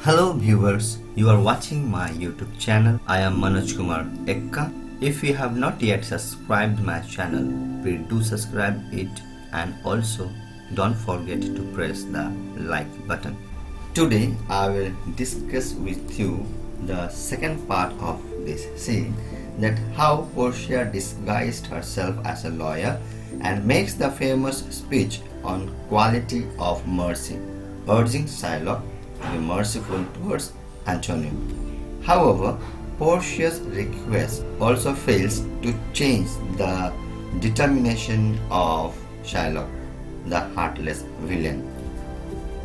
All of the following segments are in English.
Hello viewers, you are watching my YouTube channel. I am Manoj Kumar Ekka. If you have not yet subscribed my channel, please do subscribe it and also don't forget to press the like button. Today I will discuss with you the second part of this scene, that how Portia disguised herself as a lawyer and makes the famous speech on quality of mercy, urging Shylock to be merciful towards Antonio. However, Portia's request also fails to change the determination of Shylock, the heartless villain.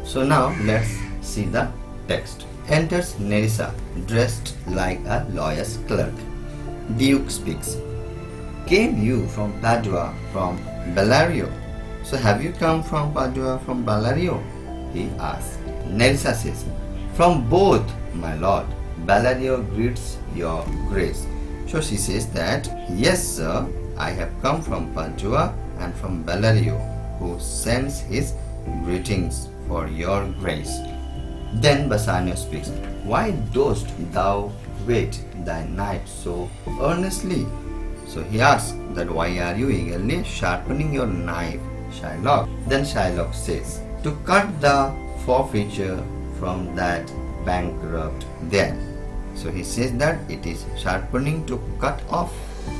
So now let's see the text. Enters Nerissa, dressed like a lawyer's clerk. Duke speaks. Came you from Padua, from Bellario? So have you come from Padua, from Bellario? He asks. Nerissa says, from both, my lord. Bellario greets your grace. So she says that, yes sir, I have come from Padua and from Bellario, who sends his greetings for your grace. Then Bassanio speaks, why dost thou wait thy knife so earnestly? So he asks that why are you eagerly sharpening your knife, Shylock? Then Shylock says, to cut the forfeiture from that bankrupt there. So he says that it is sharpening to cut off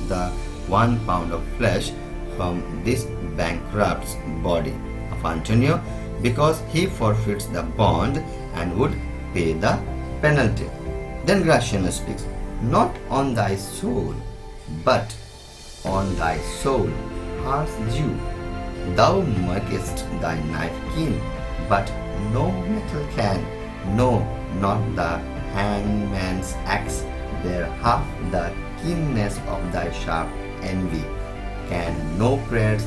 the 1 pound of flesh from this bankrupt's body of Antonio, because he forfeits the bond and would pay the penalty. Then Gratiano speaks, not on thy soul, but on thy soul, heart's due. Thou makest thy knife keen, but no metal can, no, not the hangman's axe, bear half the keenness of thy sharp envy. Can no prayers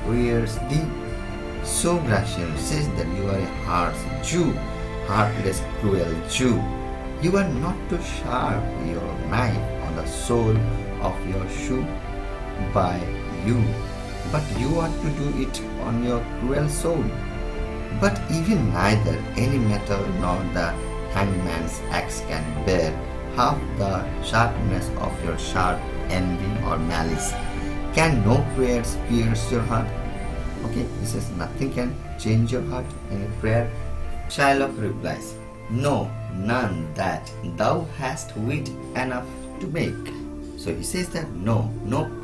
pierce thee? So Gratiano says that you are a harsh Jew, heartless, cruel Jew. You are not to sharp your knife on the sole of your shoe by you, but you are to do it on your cruel soul. But even neither any metal nor the hangman's axe can bear half the sharpness of your sharp envy or malice. Can no prayers pierce your heart? Okay, he says nothing can change your heart in a prayer. Shylock replies, no, none that thou hast wit enough to make. So he says that no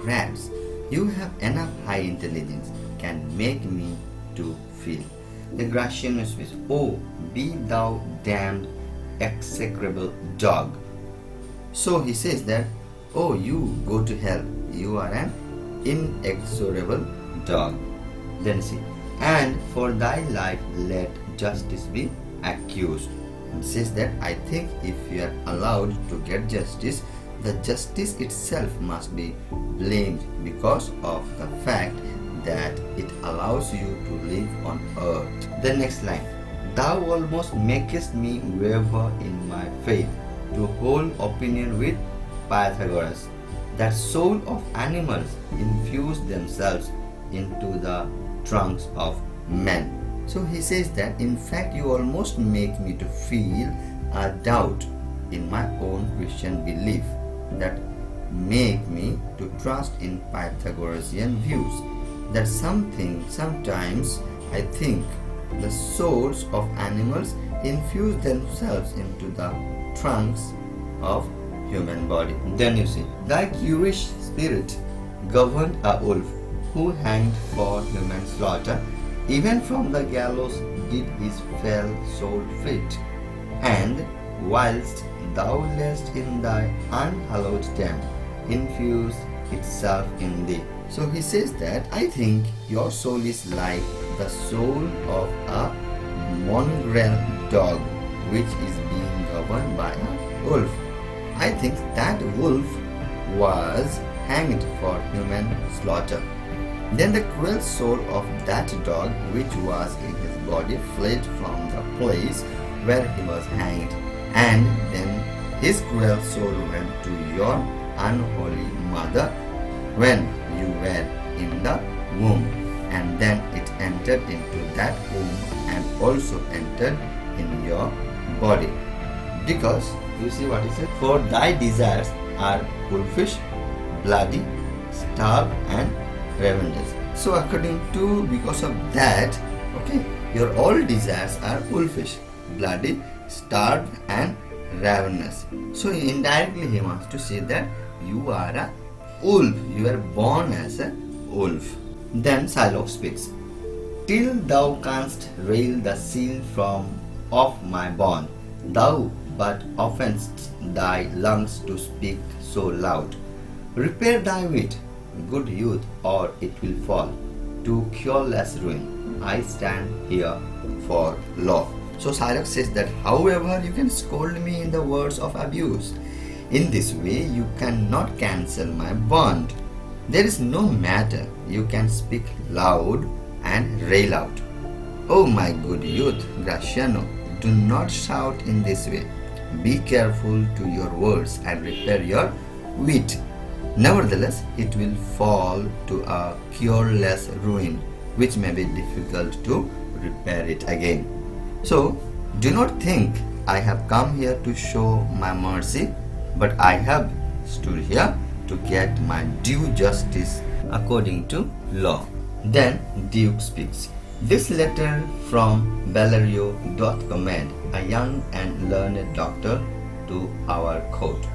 prayers you have enough high intelligence can make me to feel. The Gratiano says, oh, be thou damned execrable dog. So he says that, oh, you go to hell, you are an inexorable dog. Then see, and for thy life let justice be accused. And says that I think if you are allowed to get justice, the justice itself must be blamed because of the fact that it allows you to live on earth. The next line, thou almost makest me waver in my faith to hold opinion with Pythagoras, that soul of animals infuse themselves into the trunks of men. So he says that in fact you almost make me to feel a doubt in my own Christian belief, that make me to trust in Pythagorean views, that sometimes I think the souls of animals infuse themselves into the trunks of human body. Then you see, thy curious spirit governed a wolf who hanged for human slaughter, even from the gallows did his fell soul flit, and whilst thou lest in thy unhallowed tent infuse itself in thee. So he says that I think your soul is like the soul of a mongrel dog which is being governed by a wolf. I think that wolf was hanged for human slaughter. Then the cruel soul of that dog which was in his body fled from the place where he was hanged, and then his cruel soul went to your unholy mother when you were in the womb, and then it entered into that womb and also entered in your body. Because you see what he said, for thy desires are wolfish, bloody, starved and ravenous. So according to, because of that, okay, your all desires are wolfish, bloody, starved and ravenous. So indirectly he wants to say that you are a wolf, you are born as a wolf. Then Shylock speaks, till thou canst rail the seal from off my bond, thou but offenst thy lungs to speak so loud. Repair thy wit, good youth, or it will fall to cureless ruin. I stand here for law. So Shylock says that, however, you can scold me in the words of abuse. In this way, you cannot cancel my bond. There is no matter, you can speak loud and rail out. Oh my good youth, Graciano, do not shout in this way. Be careful to your words and repair your wit. Nevertheless, it will fall to a cureless ruin, which may be difficult to repair it again. So, do not think I have come here to show my mercy, but I have stood here to get my due justice according to law. Then Duke speaks. This letter from Valerio doth commend a young and learned doctor to our court.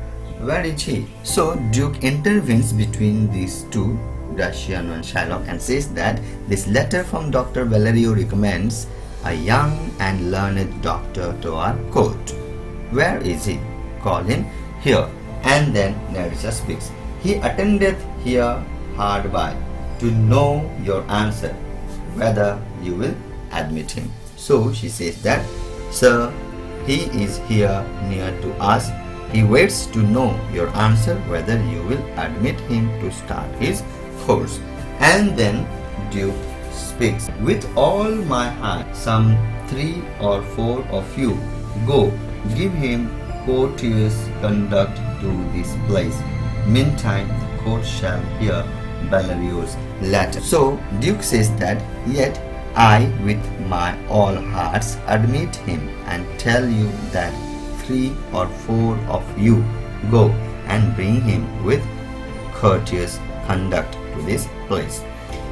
Where is he? So Duke intervenes between these two, Graciano and Shylock, and says that this letter from Dr. Valerio recommends a young and learned doctor to our court. Where is he? Call him here. And then Nerissa speaks. He attendeth here hard by, to know your answer, whether you will admit him. So she says that, sir, he is here near to us. He waits to know your answer, whether you will admit him to start his course. And then Duke speaks. With all my heart, some 3 or 4 of you go, give him courteous conduct to this place. Meantime, the court shall hear Valerio's letter. So Duke says that, yet I with my all hearts admit him and tell you that 3 or 4 of you go and bring him with courteous conduct to this place.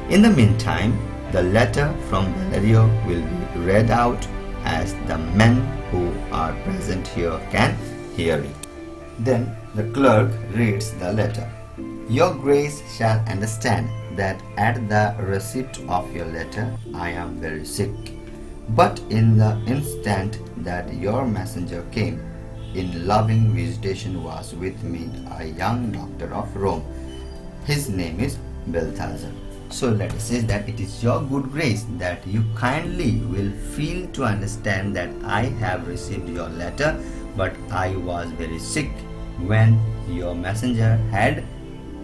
In the meantime, the letter from Valerio will be read out as the men who are present here can hear it. Then the clerk reads the letter. Your Grace shall understand that at the receipt of your letter I am very sick. But in the instant that your messenger came, in loving visitation was with me a young doctor of Rome. His name is Balthazar. So let us say that it is your good grace that you kindly will feel to understand that I have received your letter, but I was very sick when your messenger had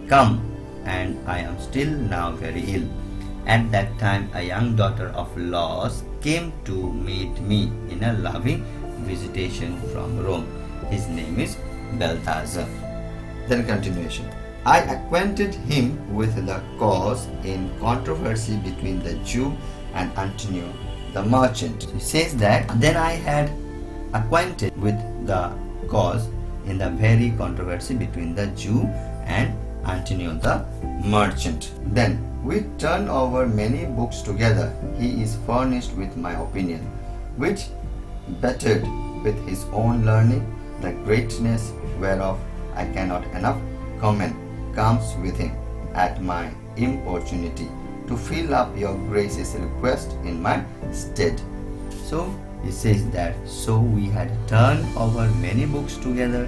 come, and I am still now very ill. At that time a young daughter of Laws came to meet me in a loving visitation from Rome. His name is Balthazar. Then continuation. I acquainted him with the cause in controversy between the Jew and Antonio the merchant. He says that then I had acquainted with the cause in the very controversy between the Jew and Antonio the merchant. Then we turn over many books together. He is furnished with my opinion, which bettered with his own learning, the greatness whereof I cannot enough comment, comes with him at my importunity to fill up your grace's request in my stead. So he says that, so we had turned over many books together,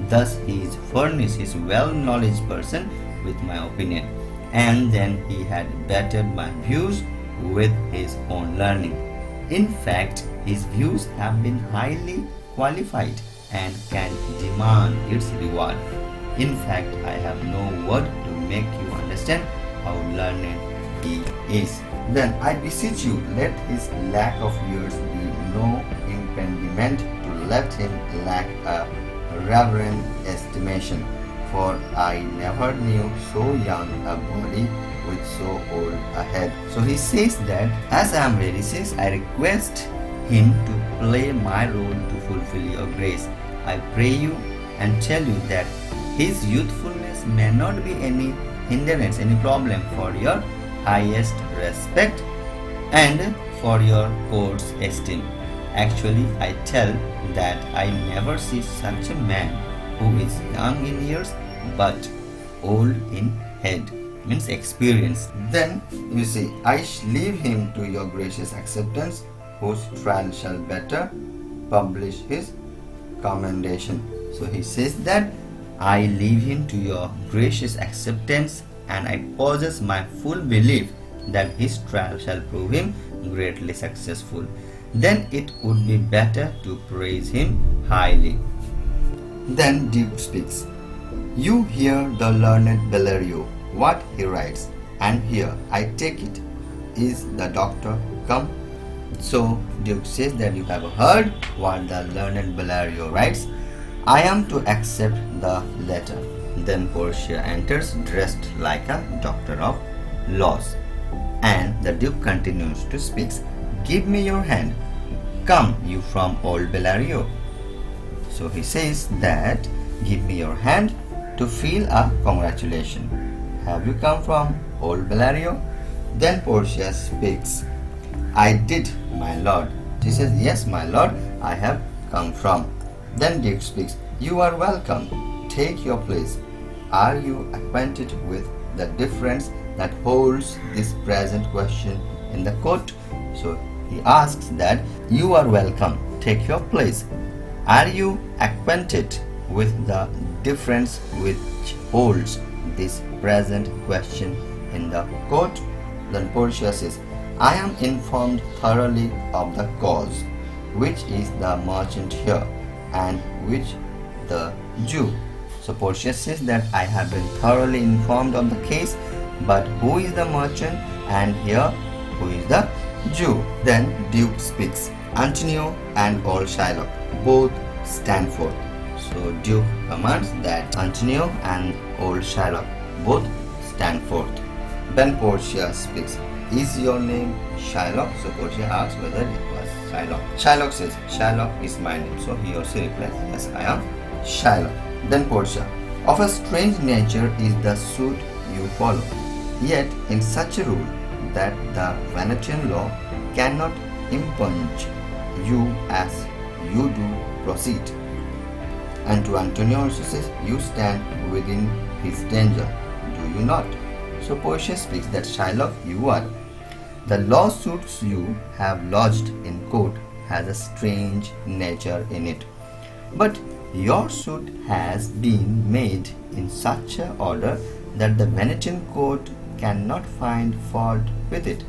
thus he is furnished, his well-knowledge person, with my opinion, and then he had bettered my views with his own learning. In fact, his views have been highly qualified and can demand its reward. In fact, I have no word to make you understand how learned he is. Then I beseech you, let his lack of years be no impediment to let him lack a reverend estimation, for I never knew so young a body with so old a head. So he says that as I am ready, says I request him to play my role to fulfill your grace, I pray you and tell you that his youthfulness may not be any hindrance, any problem for your highest respect and for your court's esteem. Actually, I tell that I never see such a man who is young in years but old in head, means experience. Then you see, I leave him to your gracious acceptance, whose trial shall better publish his commendation. So he says that I leave him to your gracious acceptance, and I possess my full belief that his trial shall prove him greatly successful. Then it would be better to praise him highly. Then Duke speaks. You hear the learned Valerio, what he writes, and here I take it, is the doctor come? So Duke says that you have heard what the learned Valerio writes. I am to accept the letter. Then Portia enters dressed like a doctor of laws. And the Duke continues to speak. Give me your hand. Come you from old Valerio. So he says that give me your hand to feel a congratulation. Have you come from old Valerio? Then Portia speaks. I did, my lord. She says, yes, my lord, I have come from. Then Duke speaks. You are welcome. Take your place. Are you acquainted with the difference that holds this present question in the court? So he asks that you are welcome. Take your place. Are you acquainted with the difference which holds this present question in the court? Then Portia says, I am informed thoroughly of the cause, which is the merchant here, and which the Jew. So Portia says that I have been thoroughly informed of the case, but who is the merchant, and here who is the Jew? Then Duke speaks. Antonio and old Shylock both stand forth. So Duke commands that Antonio and old Shylock both stand forth. Then Portia speaks. Is your name Shylock? So Portia asks whether it was Shylock. Shylock says, Shylock is my name. So he also replies, yes, I am Shylock. Then Portia, of a strange nature is the suit you follow, yet in such a rule that the Venetian law cannot impinge you as you do proceed. And to Antonio also says, you stand within his danger, do you not? So Portia speaks that Shylock, you are. The lawsuits you have lodged in court has a strange nature in it. But your suit has been made in such a order that the Venetian court cannot find fault with it,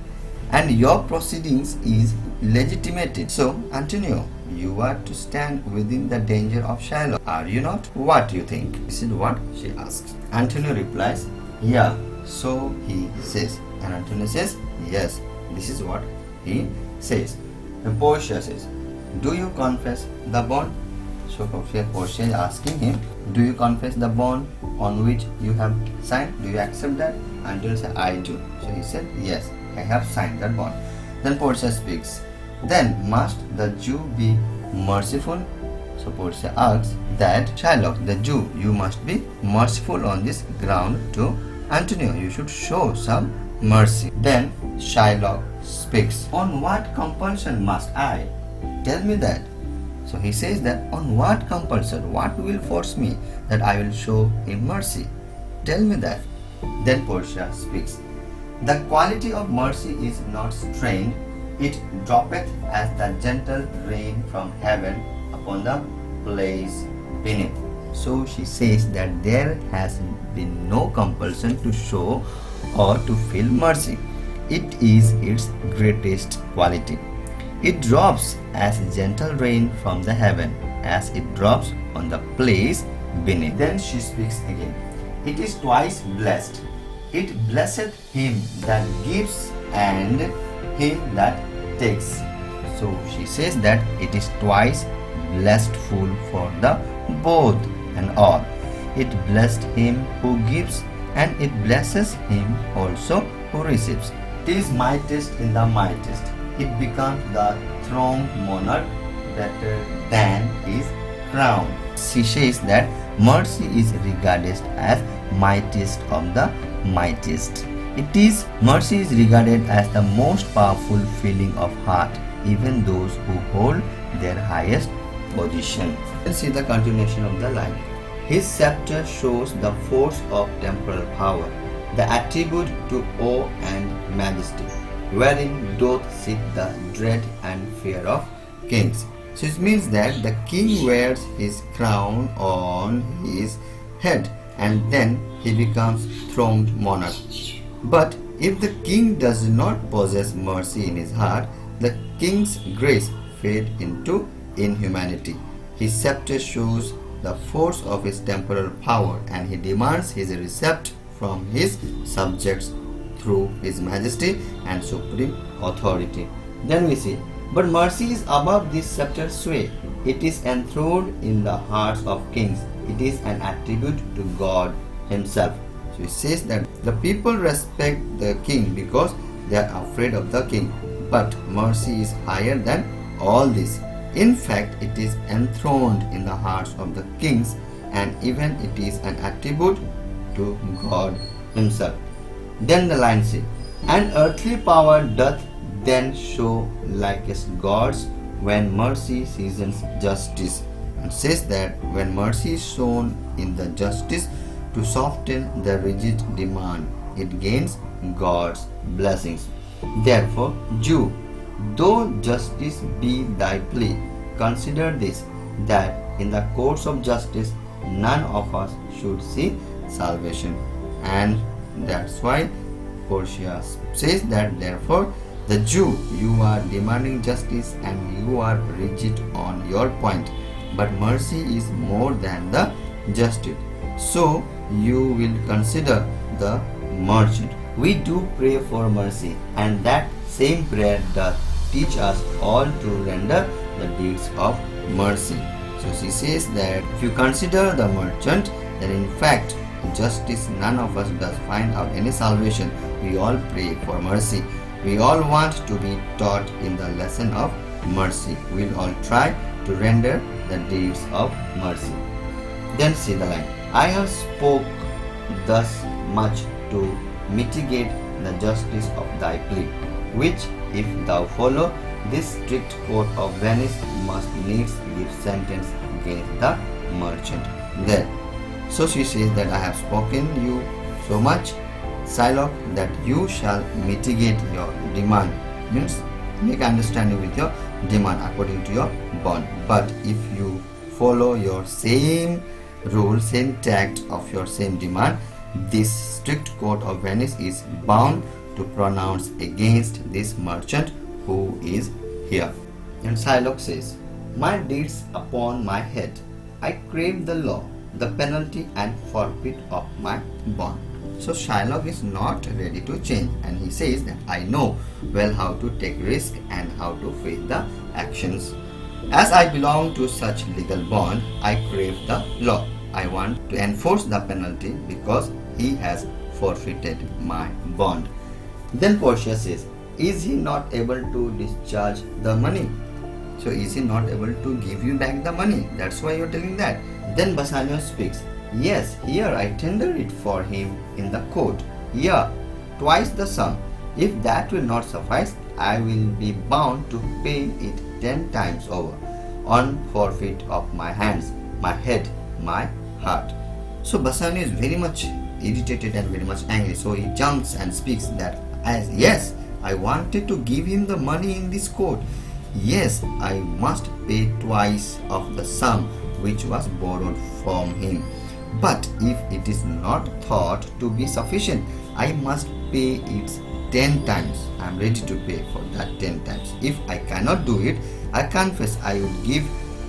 and your proceedings is legitimated. So Antonio, you are to stand within the danger of Shylock, are you not? What do you think? This is what she asks. Antonio replies, yeah, so he says. And Antonio says, yes, this is what he says. And Portia says, do you confess the bond? So Portia is asking him, do you confess the bond on which you have signed? Do you accept that? Antonio said, I do. So he said, yes, I have signed that bond. Then Portia speaks. Then must the Jew be merciful? So Portia asks that Shylock, the Jew, you must be merciful on this ground to Antonio. You should show some mercy. Then Shylock speaks. On what compulsion must I? Tell me that. So he says that on what compulsion? What will force me that I will show him mercy? Tell me that. Then Portia speaks. The quality of mercy is not strained. It droppeth as the gentle rain from heaven upon the place beneath. So she says that there has been no compulsion to show or to feel mercy. It is its greatest quality. It drops as gentle rain from the heaven, as it drops on the place beneath. Then she speaks again. It is twice blessed. It blesseth him that gives and him that takes. So she says that it is twice blessedful for the both and all. It blessed him who gives, and it blesses him also who receives. It is mightiest in the mightiest. It becomes the throned monarch better than his crown. She says that mercy is regarded as mightiest of the mightiest. Mercy is regarded as the most powerful feeling of heart, even those who hold their highest position. Let's see the continuation of the line. His scepter shows the force of temporal power, the attribute to awe and majesty, wherein doth sit the dread and fear of kings. So it means that the king wears his crown on his head and then he becomes throned monarch. But if the king does not possess mercy in his heart, the king's grace fades into inhumanity. His scepter shows the force of his temporal power and he demands his respect from his subjects through his majesty and supreme authority. Then we see, but mercy is above this scepter's sway. It is enthroned in the hearts of kings. It is an attribute to God himself. So it says that the people respect the king because they are afraid of the king. But mercy is higher than all this. In fact, it is enthroned in the hearts of the kings, and even it is an attribute to God himself. Then the line says, and earthly power doth then show likest God's when mercy seasons justice, and says that when mercy is shown in the justice to soften the rigid demand, it gains God's blessings. Therefore, Jew, though justice be thy plea, consider this, that in the courts of justice none of us should see salvation. And that's why Portia says that therefore the Jew, you are demanding justice and you are rigid on your point, but mercy is more than the justice. So you will consider the merchant. We do pray for mercy, and that same prayer doth teach us all to render the deeds of mercy. So she says that if you consider the merchant, then in fact justice none of us does find out any salvation. We all pray for mercy. We all want to be taught in the lesson of mercy. We'll all try to render the deeds of mercy. Then see the line. I have spoke thus much to mitigate the justice of thy plea, which if thou follow this strict court of Venice must needs give sentence against the merchant. Then, so she says that I have spoken you so much, Shylock, that you shall mitigate your demand. Means make understanding with your demand according to your bond. But if you follow your same rule, same tact of your same demand, this strict court of Venice is bound to pronounce against this merchant who is here. And Shylock says, my deeds upon my head, I crave the law, the penalty and forfeit of my bond. So Shylock is not ready to change, and he says that I know well how to take risk and how to face the actions. As I belong to such legal bond, I crave the law. I want to enforce the penalty because he has forfeited my bond. Then Portia says, is he not able to discharge the money? So is he not able to give you back the money? That's why you're telling that. Then Bassanio speaks, yes, here I tender it for him in the court. Here, twice the sum. If that will not suffice, I will be bound to pay it 10 times over, on forfeit of my hands, my head, my heart. So Bassanio is very much irritated and very much angry. So he jumps and speaks that, as yes, I wanted to give him the money in this court. Yes, I must pay twice of the sum which was borrowed from him. But if it is not thought to be sufficient, I must pay it 10 times. I am ready to pay for that 10 times. If I cannot do it, I confess I will give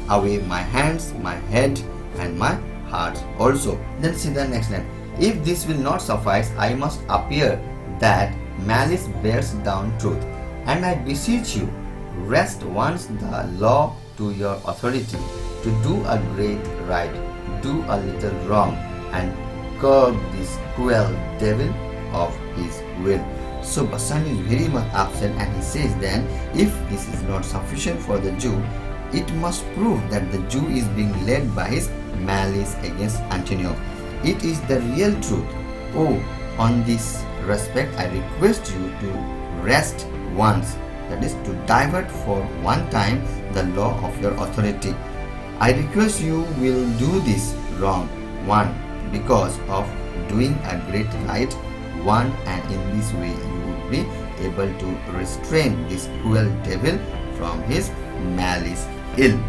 away my hands, my head and my heart also. Then see the next line. If this will not suffice, I must appear that malice bears down truth. And I beseech you, rest once the law to your authority, to do a great right, do a little wrong, and curb this cruel devil of his will. So Bassanio is very much upset, and he says then, if this is not sufficient for the Jew, It must prove that the Jew is being led by his malice against Antonio. It is the real truth. Oh, on this respect, I request you to rest once, that is, to divert for one time the law of your authority. I request you will do this wrong, one, because of doing a great right, one, and in this way you would be able to restrain this cruel devil from his malice ill.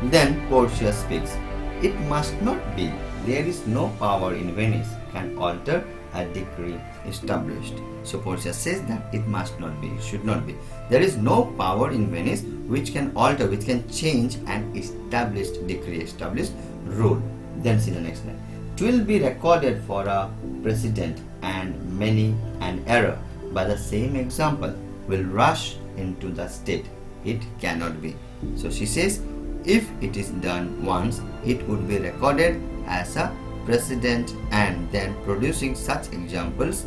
Then Portia speaks. It must not be. There is no power in Venice can alter a decree established. So Portia says that it must not be, should not be. There is no power in Venice which can alter, which can change an established decree, established rule. Then see the next line. It will be recorded for a precedent and many an error by the same example will rush into the state. It cannot be. So she says, if it is done once, it would be recorded as a precedent, and then producing such examples,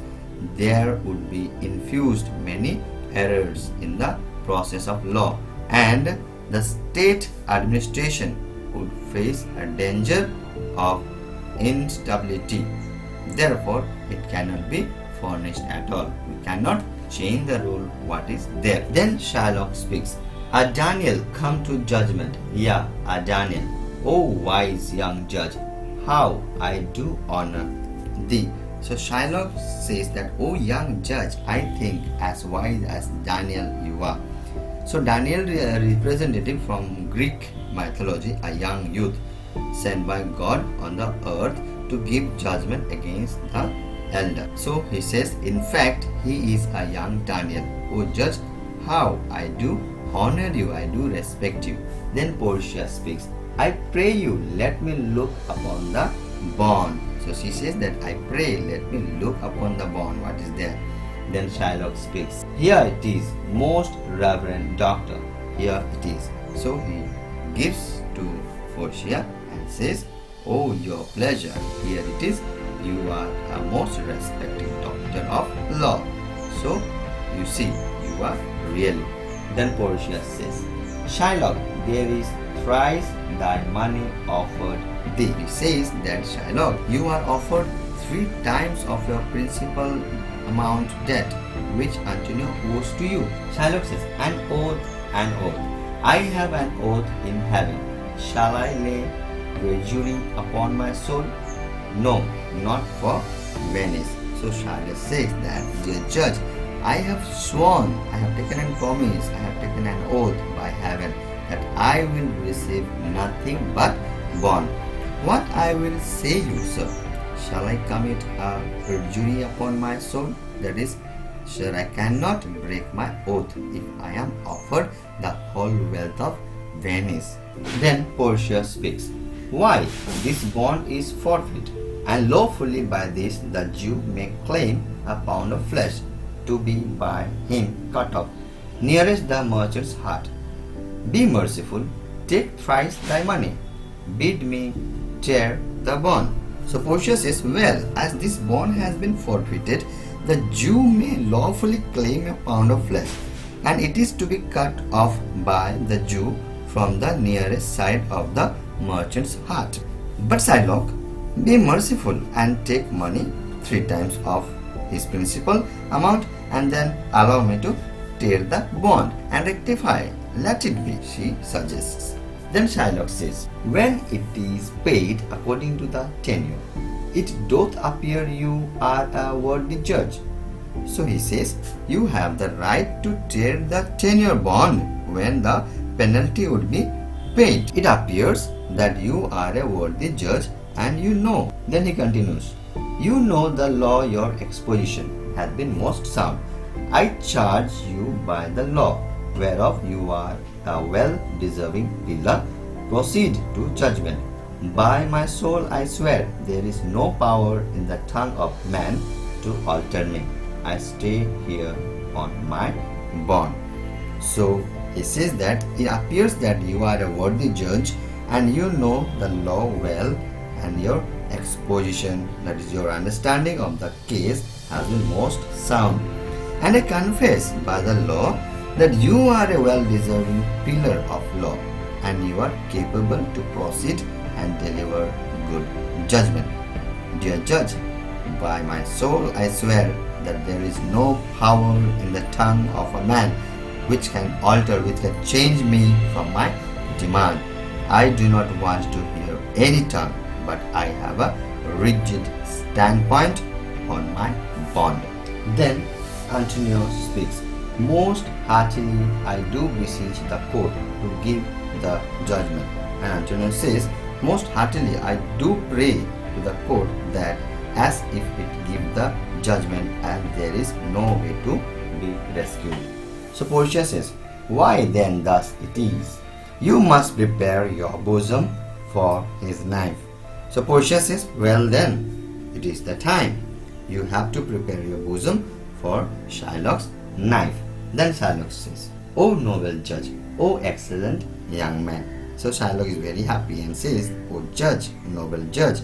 there would be infused many errors in the process of law, and the state administration would face a danger of instability. Therefore, it cannot be furnished at all. We cannot change the rule what is there. Then Shylock speaks. A Daniel come to judgment. Yeah, a Daniel. O wise young judge, how I do honor thee. So Shylock says that, O young judge, I think as wise as Daniel you are. So Daniel, a representative from Greek mythology, a young youth sent by God on the earth to give judgment against the elder. So he says, in fact, he is a young Daniel. O judge, how I do honor you, I do respect you. Then Portia speaks. I pray you, let me look upon the bond. So she says that I pray, let me look upon the bond. What is there? Then Shylock speaks. Here it is, most reverend doctor. Here it is. So he gives to Portia and says, oh, your pleasure. Here it is. You are a most respected doctor of law. So you see, you are really. Then Portia says, Shylock, there is thrice thy money offered thee. He says that, Shylock, you are offered 3 times of your principal amount debt which Antonio owes to you. Shylock says, an oath, an oath. I have an oath in heaven. Shall I lay wagery upon my soul? No, not for Venice. So Shylock says that, dear judge, I have sworn, I have taken a promise, I have taken an oath by heaven that I will receive nothing but bond. What I will say you, sir, shall I commit a perjury upon my soul? That is, sir, I cannot break my oath if I am offered the whole wealth of Venice. Then Portia speaks. Why, this bond is forfeit, and lawfully by this the Jew may claim a pound of flesh to be by him cut off, nearest the merchant's heart. Be merciful, take thrice thy money, bid me tear the bond. So Portia says, well, as this bond has been forfeited, the Jew may lawfully claim a pound of flesh, and it is to be cut off by the Jew from the nearest side of the merchant's heart. But Shylock, be merciful and take money 3 times of his principal amount, and then allow me to tear the bond and rectify. Let it be, she suggests. Then Shylock says, when it is paid according to the tenure, it doth appear you are a worthy judge. So he says, you have the right to tear the tenure bond when the penalty would be paid. It appears that you are a worthy judge, and you know. Then he continues, you know the law, your exposition hath been most sound. I charge you by the law, whereof you are a well-deserving pillar, proceed to judgment. By my soul I swear, there is no power in the tongue of man to alter me. I stay here on my bond. So he says that it appears that you are a worthy judge, and you know the law well, and your exposition, that is your understanding of the case, has been most sound. And I confess by the law that you are a well-deserving pillar of law. and you are capable to proceed and deliver good judgment. Dear judge, by my soul I swear that there is no power in the tongue of a man which can alter, which can change me from my demand. I do not want to hear any tongue, but I have a rigid standpoint on my bond. Then Antonio speaks. Most heartily I do beseech the court to give the judgment. And Antonio says, most heartily I do pray to the court that as if it give the judgment, and there is no way to be rescued. So Portia says, why then thus it is? You must prepare your bosom for his knife. So Portia says, well then, it is the time. You have to prepare your bosom for Shylock's knife. Then Shylock says, O noble judge, O excellent young man. So Shylock is very happy and says, O judge, noble judge,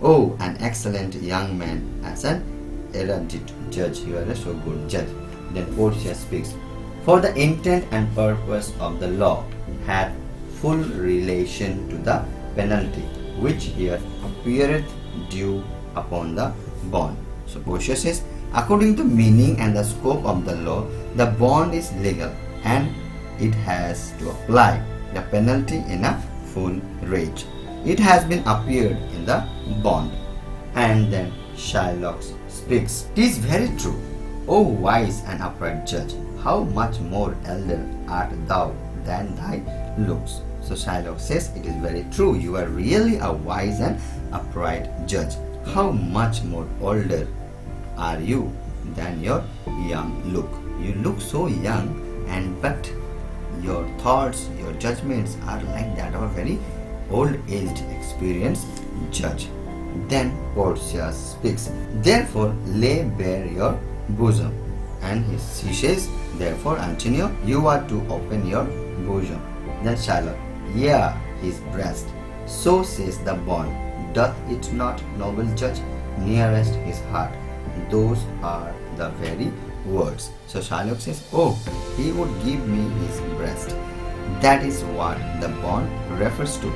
oh, an excellent young man, as an erudite judge, you are a so good judge. Then Portia speaks, for the intent and purpose of the law hath full relation to the penalty, which here appeareth due upon the bond. So Portia says, according to meaning and the scope of the law, the bond is legal and it has to apply the penalty in a full rate. It has been appeared in the bond. And then Shylock speaks, it is very true, O wise and upright judge, how much more elder art thou than thy looks. So Shylock says, it is very true, you are really a wise and upright judge. How much more older are you than your young look? You look so young, and but your thoughts, your judgments are like that of a very old-aged, experienced judge. Then Portia speaks, therefore lay bare your bosom. And he says, therefore Antonio, you are to open your bosom. Then Shylock, yea, his breast. So says the bond, doth it not, noble judge, nearest his heart. Those are the very words. So Shylock says, oh, he would give me his breast. That is what the bond refers to.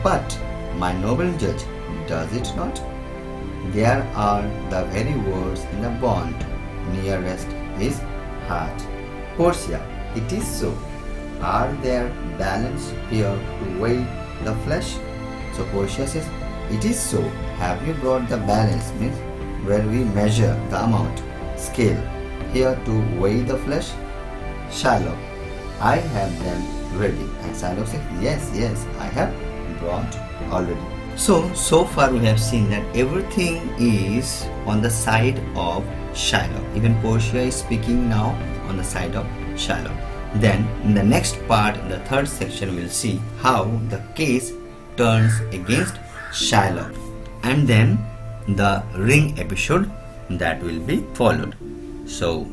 But, my noble judge, does it not? There are the very words in the bond, nearest his heart. Portia, it is so. Are there balance here to weigh the flesh? So Portia says, it is so. Have you brought the balance, means where we measure the amount, scale, here to weigh the flesh? Shylock, I have them ready. And Shylock says, yes, I have brought already. So far we have seen that everything is on the side of Shylock. Even Portia is speaking now on the side of Shylock. Then in the next part, in the third section, we'll see how the case turns against Shylock. And then the ring episode that will be followed. So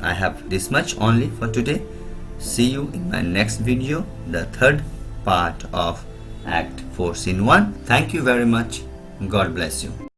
I have this much only for today. See you in my next video, the third part of Act 4 Scene 1. Thank you very much. God bless you.